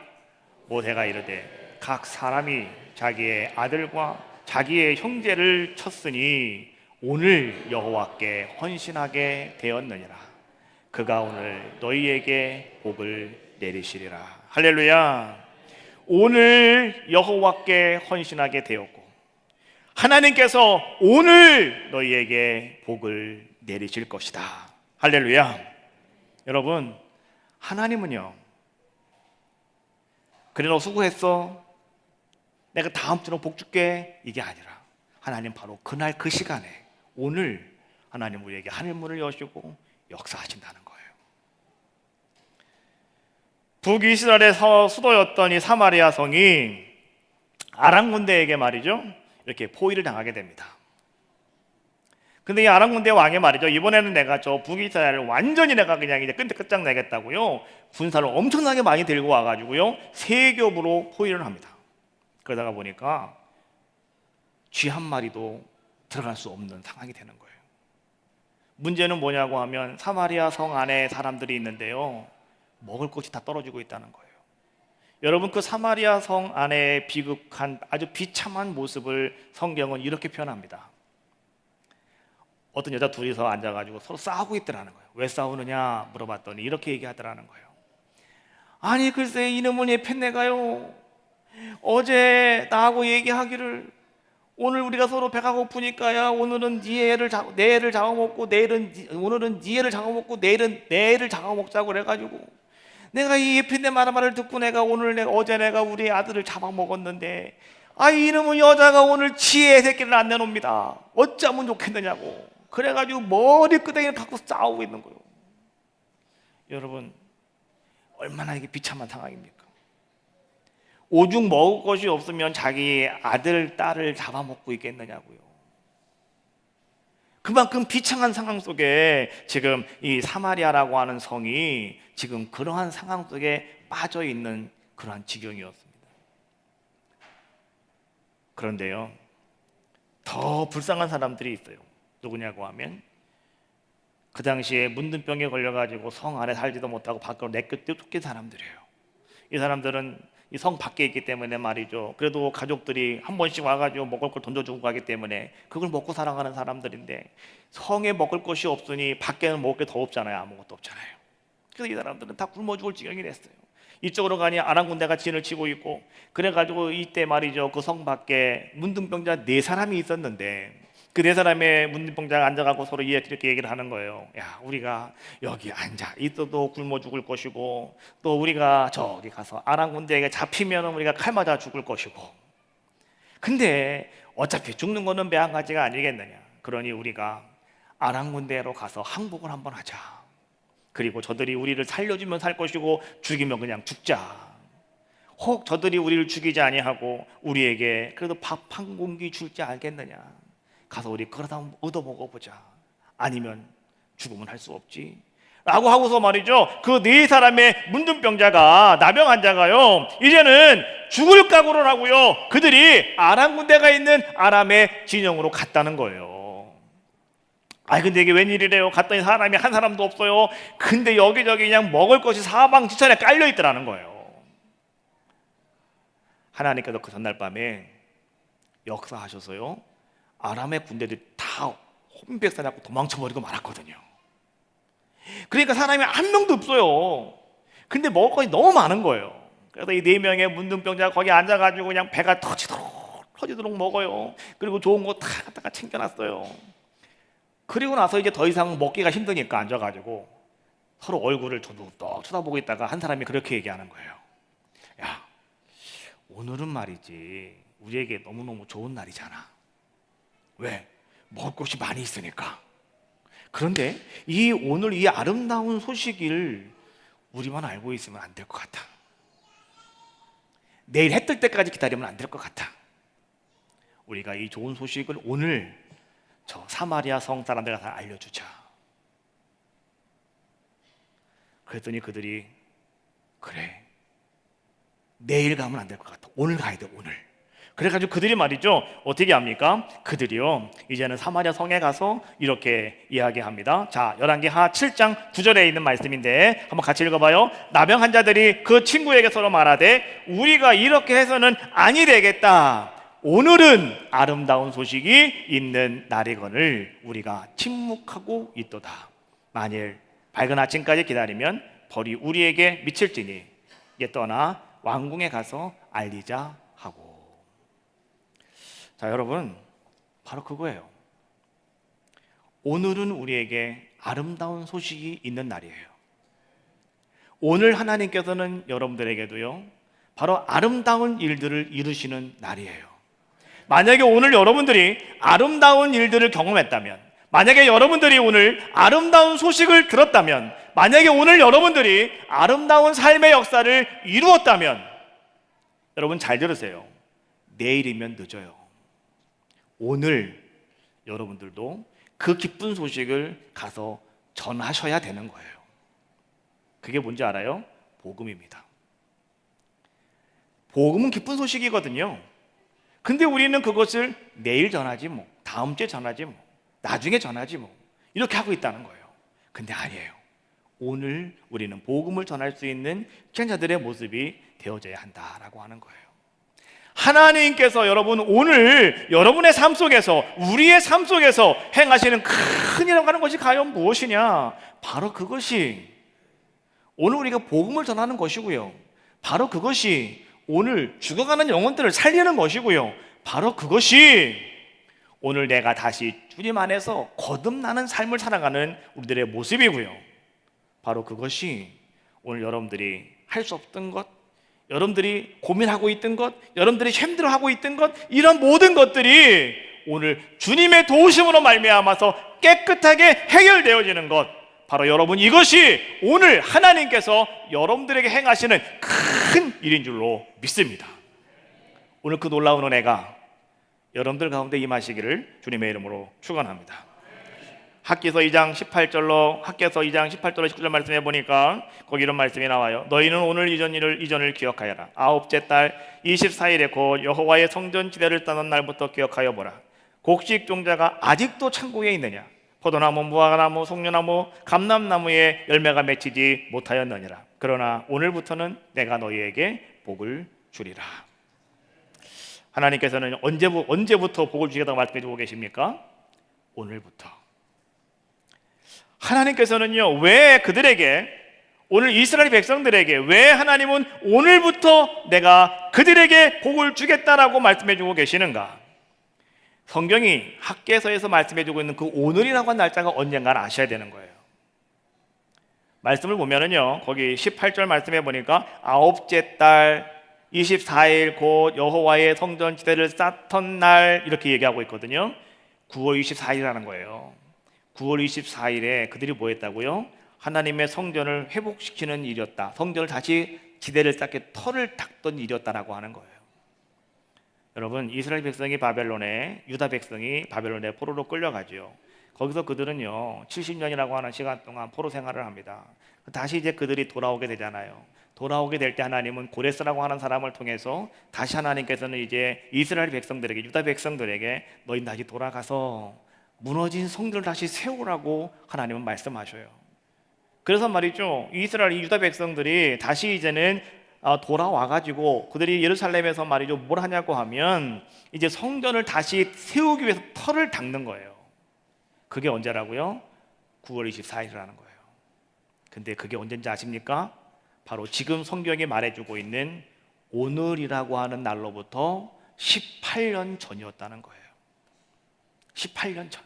모세가 이르되 각 사람이 자기의 아들과 자기의 형제를 쳤으니 오늘 여호와께 헌신하게 되었느니라. 그가 오늘 너희에게 복을 내리시리라. 할렐루야. 오늘 여호와께 헌신하게 되었고 하나님께서 오늘 너희에게 복을 내리실 것이다. 할렐루야. 여러분, 하나님은요 그래 너 수고했어 내가 다음 주로 복 줄게 이게 아니라 하나님 바로 그날 그 시간에 오늘 하나님 우리에게 하늘문을 여시고 역사하신다는 거예요. 북이스라엘의 수도였던 이 사마리아 성이 아람 군대에게 말이죠 이렇게 포위를 당하게 됩니다. 근데 이 아람 군대 왕이 말이죠 이번에는 내가 저 북이스라엘을 완전히 내가 그냥 이제 끝장내겠다고요 군사를 엄청나게 많이 들고 와가지고요 세 겹으로 포위를 합니다. 그러다가 보니까 쥐 한 마리도 들어갈 수 없는 상황이 되는 거예요. 문제는 뭐냐고 하면 사마리아 성 안에 사람들이 있는데요 먹을 것이 다 떨어지고 있다는 거예요. 여러분 그 사마리아 성 안에 비극한 아주 비참한 모습을 성경은 이렇게 표현합니다. 어떤 여자 둘이서 앉아가지고 서로 싸우고 있더라는 거예요. 왜 싸우느냐 물어봤더니 이렇게 얘기하더라는 거예요. 아니 글쎄 이놈은 얘 펜내가요 어제 나하고 얘기하기를 오늘 우리가 서로 배가 고프니까야 오늘은 내 애를 잡아먹고 오늘은 네 애를 잡아먹고 내일은 내 애를 잡아먹자고 그래가지고 내가 이 예편의 말을 듣고 어제 내가 우리 아들을 잡아먹었는데 이놈은 여자가 오늘 지혜 새끼를 안 내놓습니다. 어쩌면 좋겠느냐고 그래가지고 머리끄댕이를 갖고 싸우고 있는 거예요. 여러분 얼마나 이게 비참한 상황입니까? 오죽 먹을 것이 없으면 자기 아들, 딸을 잡아먹고 있겠느냐고요. 그만큼 비참한 상황 속에 지금 이 사마리아라고 하는 성이 지금 그러한 상황 속에 빠져 있는 그러한 지경이었습니다. 그런데요, 더 불쌍한 사람들이 있어요. 누구냐고 하면 그 당시에 문둥병에 걸려가지고 성 안에 살지도 못하고 밖으로 내쫓긴 사람들이에요. 이 사람들은 이 성 밖에 있기 때문에 말이죠. 그래도 가족들이 한 번씩 와가지고 먹을 걸 던져주고 가기 때문에 그걸 먹고 살아가는 사람들인데, 성에 먹을 것이 없으니 밖에는 먹을 게 더 없잖아요. 아무것도 없잖아요. 그래서 이 사람들은 다 굶어 죽을 지경이 됐어요. 이쪽으로 가니 아람 군대가 진을 치고 있고, 그래가지고 이때 말이죠, 그 성 밖에 문둥병자 4사람이 있었는데, 그 4사람의 문둥병자가 앉아가고 서로 이렇게 얘기를 하는 거예요. 야, 우리가 여기 앉아 있어도 굶어 죽을 것이고, 또 우리가 저기 가서 아람 군대에게 잡히면 우리가 칼 맞아 죽을 것이고, 근데 어차피 죽는 거는 매한가지가 아니겠느냐. 그러니 우리가 아람 군대로 가서 항복을 한번 하자. 그리고 저들이 우리를 살려주면 살 것이고 죽이면 그냥 죽자. 혹 저들이 우리를 죽이지 아니하고 우리에게 그래도 밥 한 공기 줄지 알겠느냐. 가서 우리 그러다 한번 얻어 먹어보자. 아니면 죽으면 할 수 없지 라고 하고서 말이죠, 그 4사람의 문둥병자가, 나병 환자가요, 이제는 죽을 각오를 하고요, 그들이 아람 군대가 있는 아람의 진영으로 갔다는 거예요. 아니 근데 이게 웬일이래요? 갔더니 사람이 한 사람도 없어요. 근데 여기저기 그냥 먹을 것이 사방지천에 깔려 있더라는 거예요. 하나님께서 그 전날 밤에 역사하셔서요, 아람의 군대들이 다 혼백사 잡고 도망쳐버리고 말았거든요. 그러니까 사람이 한 명도 없어요. 근데 먹을 것이 너무 많은 거예요. 그래서 이 4명의 문둥병자가 거기 앉아가지고 그냥 배가 터지도록 먹어요. 그리고 좋은 거 다 갖다가 챙겨놨어요. 그리고 나서 이제 더 이상 먹기가 힘드니까 앉아가지고 서로 얼굴을 더욱더 쳐다보고 있다가 한 사람이 그렇게 얘기하는 거예요. 야, 오늘은 말이지 우리에게 너무너무 좋은 날이잖아. 왜? 먹을 것이 많이 있으니까. 그런데 오늘 이 아름다운 소식을 우리만 알고 있으면 안 될 것 같아. 내일 해 뜰 때까지 기다리면 안 될 것 같아. 우리가 이 좋은 소식을 오늘 저 사마리아 성 사람들한테 다 알려주자. 그랬더니 그들이 그래, 내일 가면 안 될 것 같아. 오늘 가야 돼, 오늘. 그래가지고 그들이 말이죠, 어떻게 합니까? 그들이요, 이제는 사마리아 성에 가서 이렇게 이야기합니다. 자, 열왕기하 7장 9절에 있는 말씀인데 한번 같이 읽어봐요. 나병 환자들이 그 친구에게 서로 말하되 우리가 이렇게 해서는 아니 되겠다. 오늘은 아름다운 소식이 있는 날이거늘 우리가 침묵하고 있도다. 만일 밝은 아침까지 기다리면 벌이 우리에게 미칠지니 이제 떠나 왕궁에 가서 알리자 하고. 자, 여러분, 바로 그거예요. 오늘은 우리에게 아름다운 소식이 있는 날이에요. 오늘 하나님께서는 여러분들에게도요, 바로 아름다운 일들을 이루시는 날이에요. 만약에 오늘 여러분들이 아름다운 일들을 경험했다면, 만약에 여러분들이 오늘 아름다운 소식을 들었다면, 만약에 오늘 여러분들이 아름다운 삶의 역사를 이루었다면, 여러분 잘 들으세요. 내일이면 늦어요. 오늘 여러분들도 그 기쁜 소식을 가서 전하셔야 되는 거예요. 그게 뭔지 알아요? 복음입니다. 복음은 기쁜 소식이거든요. 근데 우리는 그것을 내일 전하지 뭐, 다음 주에 전하지 뭐, 나중에 전하지 뭐, 이렇게 하고 있다는 거예요. 근데 아니에요. 오늘 우리는 복음을 전할 수 있는 전자들의 모습이 되어져야 한다라고 하는 거예요. 하나님께서 여러분 오늘 여러분의 삶 속에서, 우리의 삶 속에서 행하시는 큰 일이라고 하는 것이 과연 무엇이냐? 바로 그것이 오늘 우리가 복음을 전하는 것이고요, 바로 그것이 오늘 죽어가는 영혼들을 살리는 것이고요, 바로 그것이 오늘 내가 다시 주님 안에서 거듭나는 삶을 살아가는 우리들의 모습이고요, 바로 그것이 오늘 여러분들이 할 수 없던 것, 여러분들이 고민하고 있던 것, 여러분들이 힘들어하고 있던 것, 이런 모든 것들이 오늘 주님의 도우심으로 말미암아서 깨끗하게 해결되어지는 것, 바로 여러분 이것이 오늘 하나님께서 여러분들에게 행하시는 큰 일인 줄로 믿습니다. 오늘 그 놀라운 은혜가 여러분들 가운데 임하시기를 주님의 이름으로 축원합니다. 학기서 2장 18절로 19절 말씀해 보니까 거기 이런 말씀이 나와요. 너희는 오늘 이전을 기억하여라. 아홉째 달 24일에 곧 여호와의 성전 지대를 떠난 날부터 기억하여 보라. 곡식 종자가 아직도 창고에 있느냐? 포도나무, 무화과나무, 송려나무, 감람나무에 열매가 맺히지 못하였느니라. 그러나 오늘부터는 내가 너희에게 복을 주리라. 하나님께서는 언제부터 복을 주겠다고 말씀해 주고 계십니까? 오늘부터. 하나님께서는요, 왜 그들에게, 오늘 이스라엘 백성들에게 왜 하나님은 오늘부터 내가 그들에게 복을 주겠다라고 말씀해 주고 계시는가? 성경이 학개서에서 말씀해 주고 있는 그 오늘이라고 한 날짜가 언젠가는 아셔야 되는 거예요. 말씀을 보면은요, 거기 18절 말씀해 보니까 아홉째 달 24일 곧 여호와의 성전 지대를 쌓던 날, 이렇게 얘기하고 있거든요. 9월 24일이라는 거예요. 9월 24일에 그들이 뭐 했다고요? 하나님의 성전을 회복시키는 일이었다. 성전을 다시 지대를 쌓게 터를 닦던 일이었다라고 하는 거예요. 여러분, 이스라엘 백성이 유다 백성이 바벨론에 포로로 끌려가죠. 거기서 그들은요 70년이라고 하는 시간 동안 포로 생활을 합니다. 다시 이제 그들이 돌아오게 되잖아요. 돌아오게 될 때 하나님은 고레스라고 하는 사람을 통해서 다시 하나님께서는 이제 이스라엘 백성들에게, 유다 백성들에게 너희 다시 돌아가서 무너진 성전을 다시 세우라고 하나님은 말씀하셔요. 그래서 말이죠, 이스라엘 유다 백성들이 다시 이제는 돌아와가지고 그들이 예루살렘에서 말이죠 뭘 하냐고 하면 이제 성전을 다시 세우기 위해서 터를 닦는 거예요. 그게 언제라고요? 9월 24일이라는 거예요. 근데 그게 언제인지 아십니까? 바로 지금 성경이 말해주고 있는 오늘이라고 하는 날로부터 18년 전이었다는 거예요. 18년 전.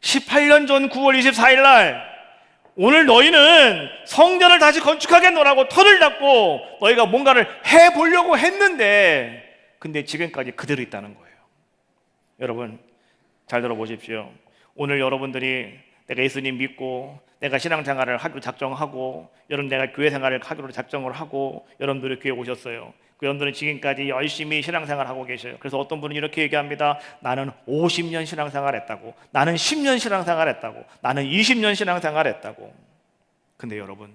18년 전 9월 24일 날, 오늘 너희는 성전을 다시 건축하겠노라고 터를 닦고 너희가 뭔가를 해보려고 했는데, 근데 지금까지 그대로 있다는 거예요. 여러분 잘 들어보십시오. 오늘 여러분들이 내가 예수님 믿고 내가 신앙생활을 하기로 작정하고, 여러분 내가 교회 생활을 하기로 작정을 하고 여러분들이 교회 오셨어요. 그 여러분들은 지금까지 열심히 신앙생활을 하고 계셔요. 그래서 어떤 분은 이렇게 얘기합니다. 나는 50년 신앙생활 했다고, 나는 10년 신앙생활 했다고, 나는 20년 신앙생활 했다고. 근데 여러분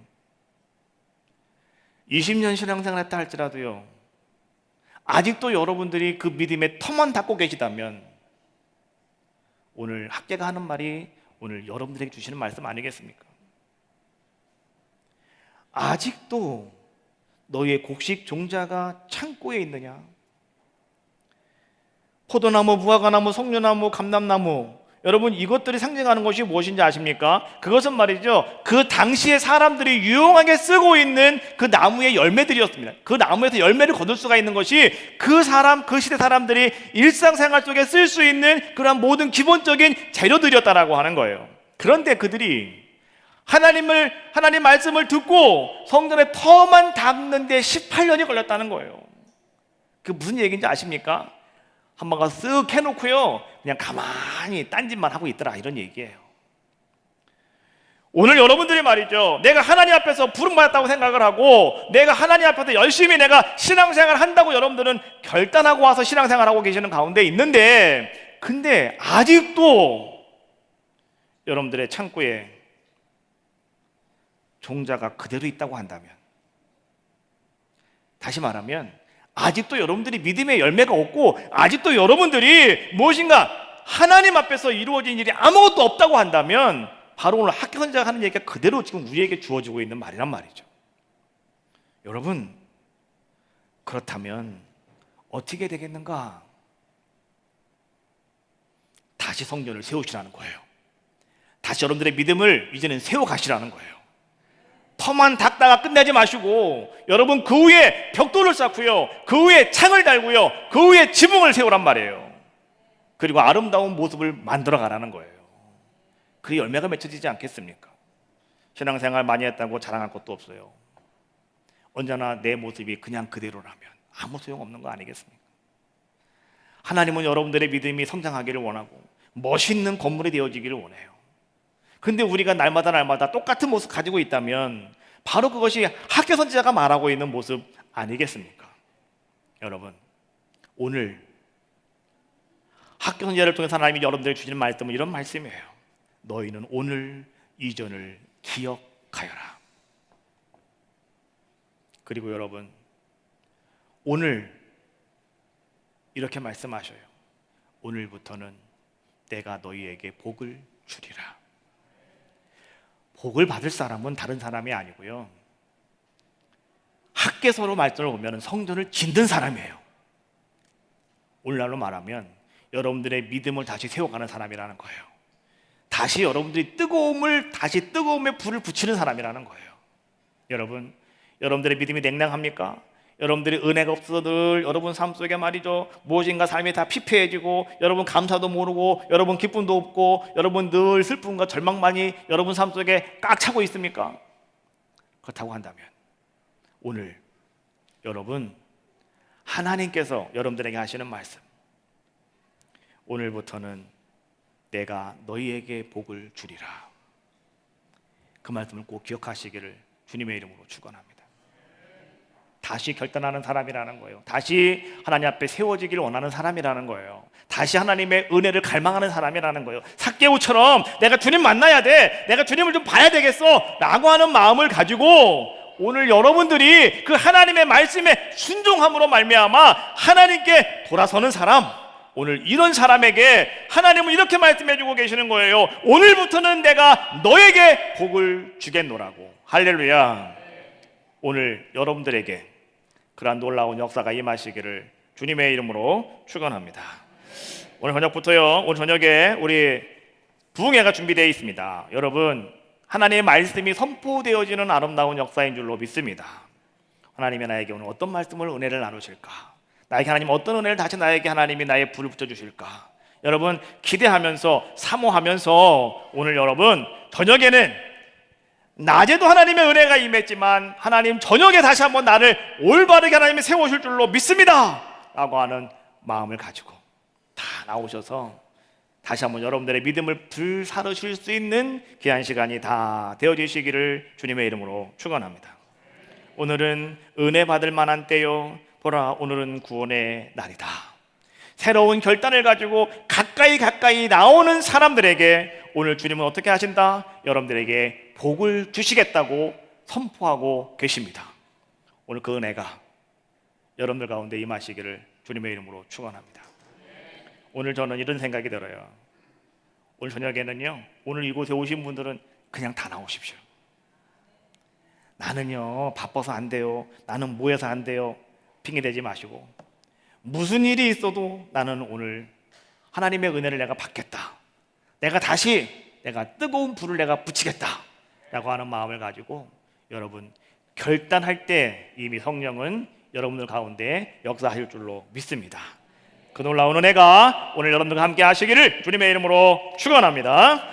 20년 신앙생활 했다 할지라도요, 아직도 여러분들이 그 믿음의 터만 닫고 계시다면 오늘 학계가 하는 말이 오늘 여러분들에게 주시는 말씀 아니겠습니까? 아직도 너희의 곡식 종자가 창고에 있느냐? 포도나무, 무화과나무, 석류나무, 감람나무, 여러분 이것들이 상징하는 것이 무엇인지 아십니까? 그것은 말이죠, 그 당시에 사람들이 유용하게 쓰고 있는 그 나무의 열매들이었습니다. 그 나무에서 열매를 거둘 수가 있는 것이 그 시대 사람들이 일상생활 속에 쓸 수 있는 그런 모든 기본적인 재료들이었다라고 하는 거예요. 그런데 그들이 하나님 말씀을 듣고 성전의 터만 닦는데 18년이 걸렸다는 거예요. 그 무슨 얘기인지 아십니까? 한번 가서 쓱 해놓고요 그냥 가만히 딴짓만 하고 있더라, 이런 얘기예요. 오늘 여러분들이 말이죠, 내가 하나님 앞에서 부름받았다고 생각을 하고 내가 하나님 앞에서 열심히 내가 신앙생활 한다고 여러분들은 결단하고 와서 신앙생활하고 계시는 가운데 있는데, 근데 아직도 여러분들의 창고에 종자가 그대로 있다고 한다면, 다시 말하면 아직도 여러분들이 믿음의 열매가 없고 아직도 여러분들이 무엇인가 하나님 앞에서 이루어진 일이 아무것도 없다고 한다면, 바로 오늘 학교 선지자가 하는 얘기가 그대로 지금 우리에게 주어지고 있는 말이란 말이죠. 여러분, 그렇다면 어떻게 되겠는가? 다시 성전을 세우시라는 거예요. 다시 여러분들의 믿음을 이제는 세워가시라는 거예요. 터만 닦다가 끝내지 마시고 여러분 그 위에 벽돌을 쌓고요, 그 위에 창을 달고요, 그 위에 지붕을 세우란 말이에요. 그리고 아름다운 모습을 만들어 가라는 거예요. 그 열매가 맺혀지지 않겠습니까? 신앙생활 많이 했다고 자랑할 것도 없어요. 언제나 내 모습이 그냥 그대로라면 아무 소용없는 거 아니겠습니까? 하나님은 여러분들의 믿음이 성장하기를 원하고 멋있는 건물이 되어지기를 원해요. 근데 우리가 날마다 똑같은 모습 가지고 있다면 바로 그것이 학교 선지자가 말하고 있는 모습 아니겠습니까? 여러분, 오늘 학교 선지자를 통해서 하나님이 여러분들에게 주시는 말씀은 이런 말씀이에요. 너희는 오늘 이전을 기억하여라. 그리고 여러분, 오늘 이렇게 말씀하셔요. 오늘부터는 내가 너희에게 복을 주리라. 복을 받을 사람은 다른 사람이 아니고요, 학개서로 말씀을 보면 성전을 짓는 사람이에요. 오늘날로 말하면 여러분들의 믿음을 다시 세워가는 사람이라는 거예요. 다시 여러분들이 뜨거움에 불을 붙이는 사람이라는 거예요. 여러분, 여러분들의 믿음이 냉랭합니까? 여러분들이 은혜가 없어서 늘 여러분 삶 속에 말이죠, 무엇인가 삶이 다 피폐해지고, 여러분 감사도 모르고, 여러분 기쁨도 없고, 여러분 늘 슬픔과 절망만이 여러분 삶 속에 꽉 차고 있습니까? 그렇다고 한다면 오늘 여러분, 하나님께서 여러분들에게 하시는 말씀, 오늘부터는 내가 너희에게 복을 주리라, 그 말씀을 꼭 기억하시기를 주님의 이름으로 축원합니다. 다시 결단하는 사람이라는 거예요. 다시 하나님 앞에 세워지기를 원하는 사람이라는 거예요. 다시 하나님의 은혜를 갈망하는 사람이라는 거예요. 삭개오처럼 내가 주님 만나야 돼, 내가 주님을 좀 봐야 되겠어 라고 하는 마음을 가지고 오늘 여러분들이 그 하나님의 말씀에 순종함으로 말미암아 하나님께 돌아서는 사람, 오늘 이런 사람에게 하나님은 이렇게 말씀해 주고 계시는 거예요. 오늘부터는 내가 너에게 복을 주겠노라고. 할렐루야. 오늘 여러분들에게 그러한 놀라운 역사가 임하시기를 주님의 이름으로 축원합니다. 오늘 저녁부터요, 오늘 저녁에 우리 부흥회가 준비되어 있습니다. 여러분, 하나님의 말씀이 선포되어지는 아름다운 역사인 줄로 믿습니다. 하나님이 나에게 오늘 어떤 말씀을, 은혜를 나누실까? 나에게 하나님 어떤 은혜를 다시 나에게 하나님이 나의 불을 붙여주실까? 여러분 기대하면서 사모하면서 오늘 여러분 저녁에는 낮에도 하나님의 은혜가 임했지만 하나님 저녁에 다시 한번 나를 올바르게 하나님이 세우실 줄로 믿습니다 라고 하는 마음을 가지고 다 나오셔서 다시 한번 여러분들의 믿음을 불사르실 수 있는 귀한 시간이 다 되어지시기를 주님의 이름으로 축원합니다. 오늘은 은혜 받을 만한 때요, 보라 오늘은 구원의 날이다. 새로운 결단을 가지고 가까이 나오는 사람들에게 오늘 주님은 어떻게 하신다? 여러분들에게 복을 주시겠다고 선포하고 계십니다. 오늘 그 은혜가 여러분들 가운데 임하시기를 주님의 이름으로 축원합니다. 오늘 저는 이런 생각이 들어요. 오늘 저녁에는요, 오늘 이곳에 오신 분들은 그냥 다 나오십시오. 나는요 바빠서 안 돼요, 나는 뭐해서 안 돼요 핑계대지 마시고, 무슨 일이 있어도 나는 오늘 하나님의 은혜를 내가 받겠다, 내가 다시 뜨거운 불을 내가 붙이겠다 라고 하는 마음을 가지고 여러분 결단할 때 이미 성령은 여러분들 가운데 역사하실 줄로 믿습니다. 그 놀라운 은혜가 오늘 여러분들과 함께 하시기를 주님의 이름으로 축원합니다.